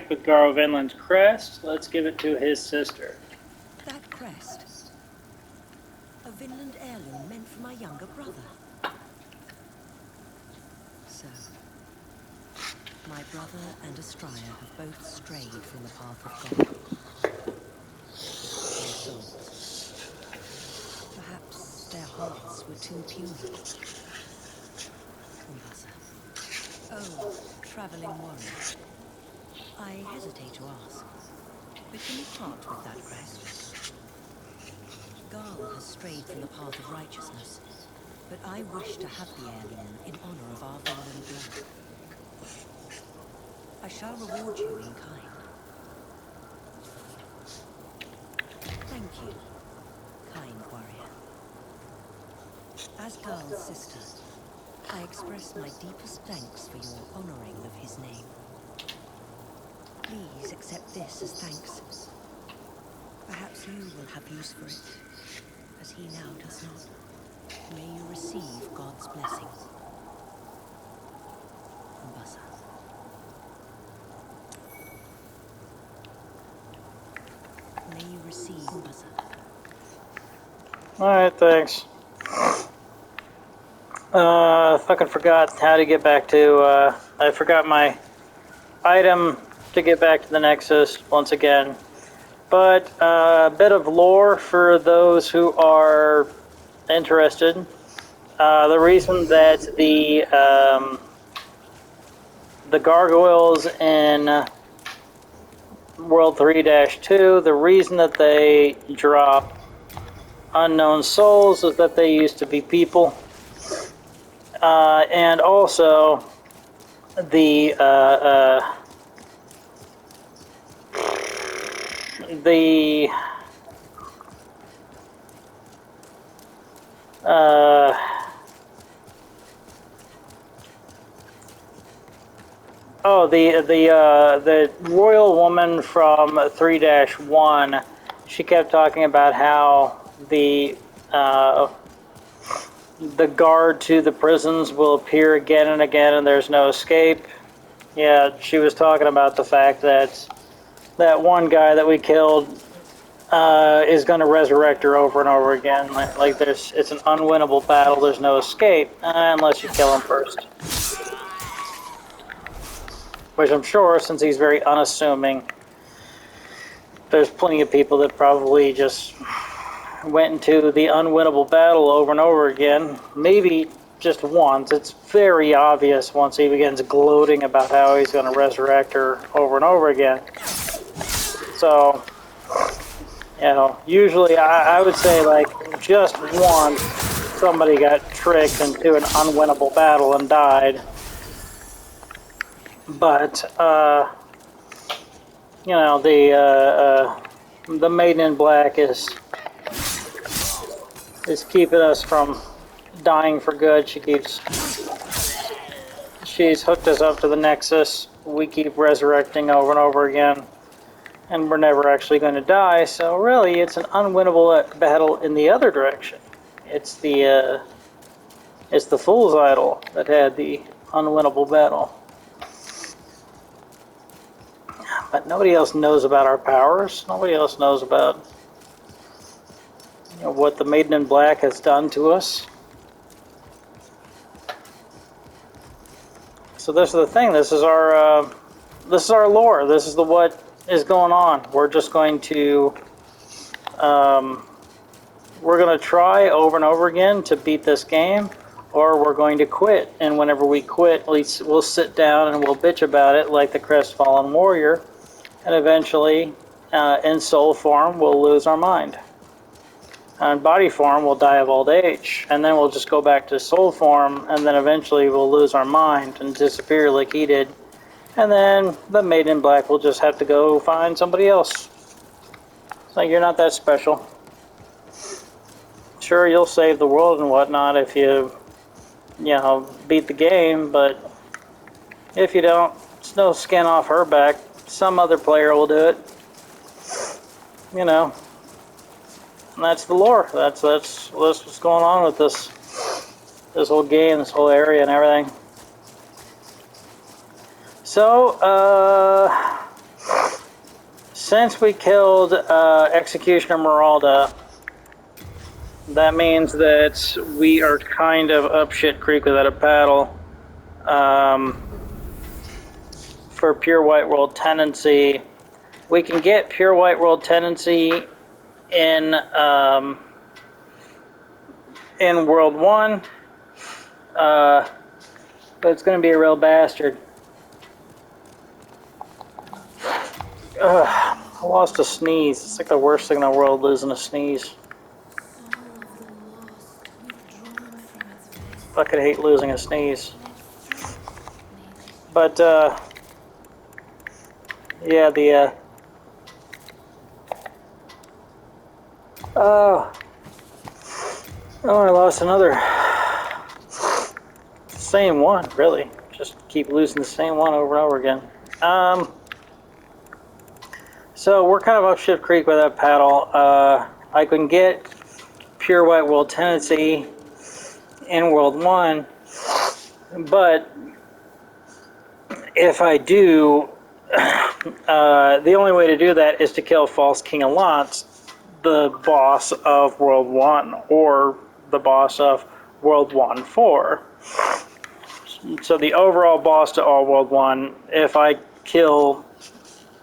with Garl Vinland's crest. Let's give it to his sister. That crest. A Vinland heirloom meant for my younger brother. So, my brother and Astraya have both strayed from the path of God. Their souls. Perhaps their hearts were too pure. Umbasa. Oh, traveling warrior. I hesitate to ask, but can you part with that crest? Garl has strayed from the path of righteousness, but I wish to have the heirloom in honor of our Vinland blood. I shall reward you in kind. Thank you, kind warrior. As Garl's sister, I express my deepest thanks for your honoring of his name. Please accept this as thanks. Perhaps you will have use for it, as he now does not. May you receive God's blessing. Umbasa. May you receive Umbasa. Alright, thanks. Fucking forgot how to get back to, I forgot my item to get back to the Nexus once again. But a bit of lore for those who are interested. The reason that the gargoyles in World 3-2, the reason that they drop unknown souls is that they used to be people. And also the the royal woman from 3-1, she kept talking about how the guard to the prisons will appear again and again and there's no escape. Yeah, she was talking about the fact that that one guy that we killed is going to resurrect her over and over again. Like it's an unwinnable battle. There's no escape unless you kill him first. Which I'm sure, since he's very unassuming, there's plenty of people that probably just went into the unwinnable battle over and over again. Maybe just once. It's very obvious once he begins gloating about how he's going to resurrect her over and over again. So, you know, usually I would say like just once somebody got tricked into an unwinnable battle and died. But, you know, the Maiden in Black is keeping us from dying for good. She's hooked us up to the Nexus. We keep resurrecting over and over again, and we're never actually going to die. So really, it's an unwinnable battle in the other direction. It's the Fool's Idol that had the unwinnable battle. But nobody else knows about our powers. Nobody else knows about, you know, what the Maiden in Black has done to us. So this is the thing. This is our lore. This is what is going on. We're just going to we're going to try over and over again to beat this game, or we're going to quit. And whenever we quit, we'll sit down and we'll bitch about it like the crestfallen warrior. And eventually, in soul form, we'll lose our mind. In body form, we'll die of old age. And then we'll just go back to soul form, and then eventually we'll lose our mind and disappear like he did. And then the Maiden in Black will just have to go find somebody else. It's like, you're not that special. Sure, you'll save the world and whatnot if you know, beat the game, but if you don't, it's no skin off her back. Some other player will do it, you know, and that's the lore. That's what's going on with this whole game, this whole area, and everything. So, since we killed Executioner Meralda, that means that we are kind of up shit creek without a paddle. For Pure White World Tendency, we can get Pure White World Tendency in World 1, but it's going to be a real bastard. I lost a sneeze. It's like the worst thing in the world, losing a sneeze. Fucking hate losing a sneeze. But, yeah, oh, I lost another. Same one, really. Just keep losing the same one over and over again. So we're kind of up shit creek with that paddle. I can get Pure White World Tendency in World 1, but if I do, the only way to do that is to kill False King Allant, the boss of World 1, or the boss of World 1-4. So the overall boss to all World 1, if I kill,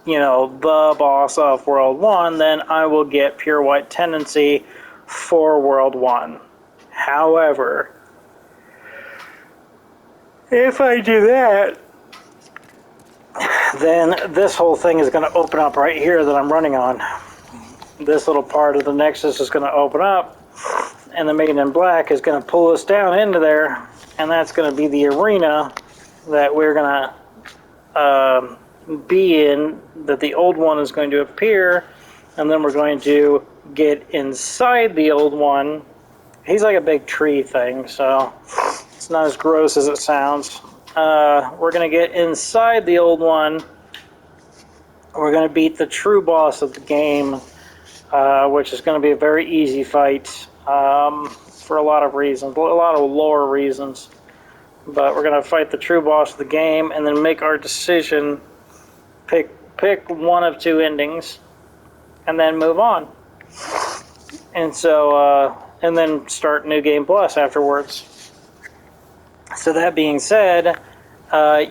you know, the boss of World 1, then I will get Pure White Tendency for World 1. However, if I do that, then this whole thing is going to open up right here that I'm running on. This little part of the Nexus is going to open up, and the Maiden in Black is going to pull us down into there, and that's going to be the arena that we're going to be in, that the old one is going to appear, and then we're going to get inside the old one. He's like a big tree thing, so it's not as gross as it sounds. We're going to get inside the old one. We're going to beat the true boss of the game, which is going to be a very easy fight for a lot of reasons, a lot of lore reasons. But we're going to fight the true boss of the game and then make our decision, pick one of two endings, and then move on. And so, and then start New Game Plus afterwards. So that being said,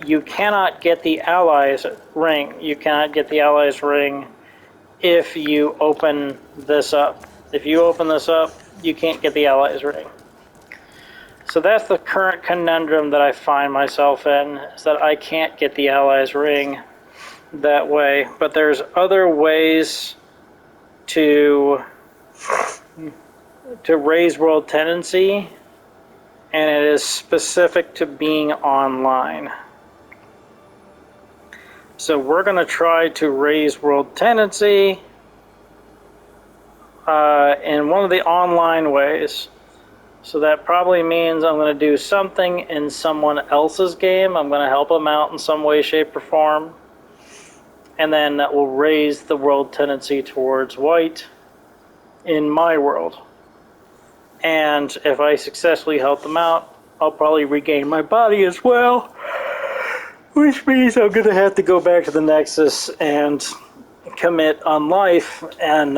you cannot get the Allies ring. You cannot get the Allies ring if you open this up. If you open this up, you can't get the Allies ring. So that's the current conundrum that I find myself in, is that I can't get the Allies ring that way. But there's other ways to raise world tendency, and it is specific to being online. So we're going to try to raise world tendency in one of the online ways. So that probably means I'm going to do something in someone else's game. I'm going to help them out in some way, shape, or form. And then that will raise the world tendency towards white in my world. And if I successfully help them out, I'll probably regain my body as well. Which means I'm going to have to go back to the Nexus and commit on life and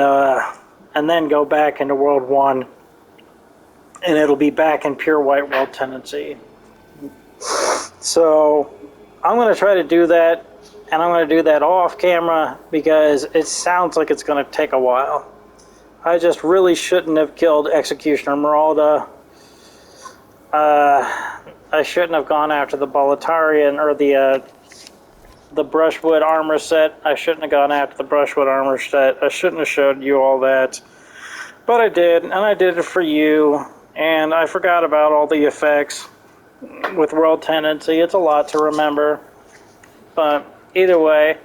then go back into World 1. And it'll be back in pure white world tendency. So I'm going to try to do that, and I'm going to do that off camera because it sounds like it's going to take a while. I just really shouldn't have killed Executioner Meralda. I shouldn't have gone after the Boletarian or the Brushwood armor set. I shouldn't have gone after the Brushwood armor set. I shouldn't have showed you all that. But I did, and I did it for you. And I forgot about all the effects with world tendency. It's a lot to remember. But either way,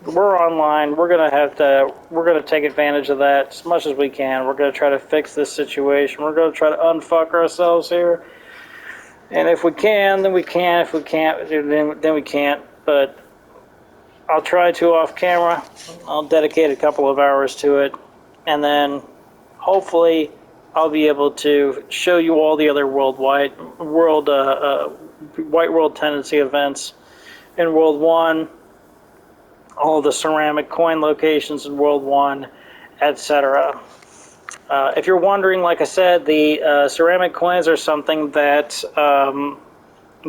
we're online. We're gonna take advantage of that as much as we can. We're gonna try to fix this situation. We're gonna try to unfuck ourselves here. And if we can, then we can. If we can't, then we can't. But I'll try to off camera. I'll dedicate a couple of hours to it, and then hopefully I'll be able to show you all the other white world tendency events in World 1, all the ceramic coin locations in World 1, etc. If you're wondering, like I said, the ceramic coins are something that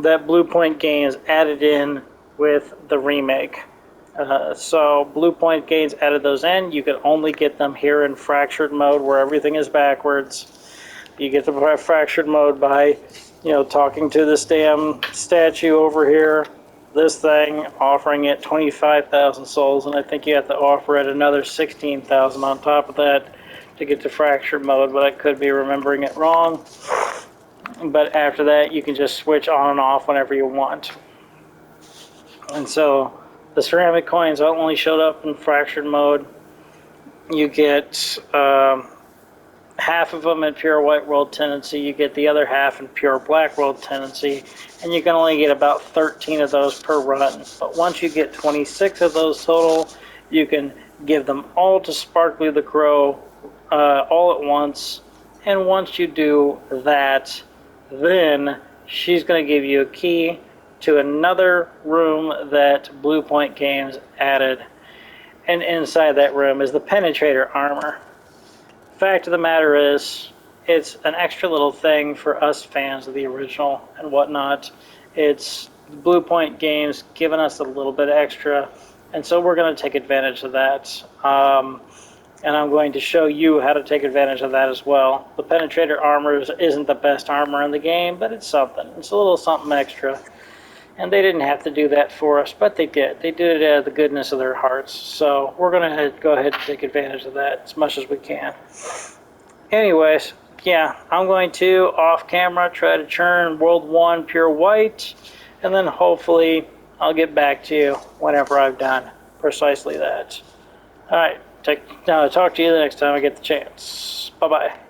that Bluepoint Games added in with the remake. So Bluepoint Games added those in. You can only get them here in fractured mode, where everything is backwards. You get the fractured mode by, talking to this damn statue over here. This thing, offering it 25,000 souls, and I think you have to offer it another 16,000 on top of that to get to fractured mode, but I could be remembering it wrong. But after that, you can just switch on and off whenever you want. And so the ceramic coins only showed up in fractured mode. You get half of them in pure white world tendency. You get the other half in pure black world tendency. And you can only get about 13 of those per run. But once you get 26 of those total, you can give them all to Sparkly the Crow all at once. And once you do that, then she's going to give you a key to another room that Bluepoint Games added. And inside that room is the Penetrator armor. Fact of the matter is, it's an extra little thing for us fans of the original and whatnot. It's Bluepoint Games giving us a little bit extra, and so we're going to take advantage of that. And I'm going to show you how to take advantage of that as well. The Penetrator armor isn't the best armor in the game, but it's something. It's a little something extra. And they didn't have to do that for us, but they did. They did it out of the goodness of their hearts. So we're going to go ahead and take advantage of that as much as we can. Anyways, yeah, I'm going to, off camera, try to churn World 1 pure white. And then hopefully I'll get back to you whenever I've done precisely that. Alright, talk to you the next time I get the chance. Bye-bye.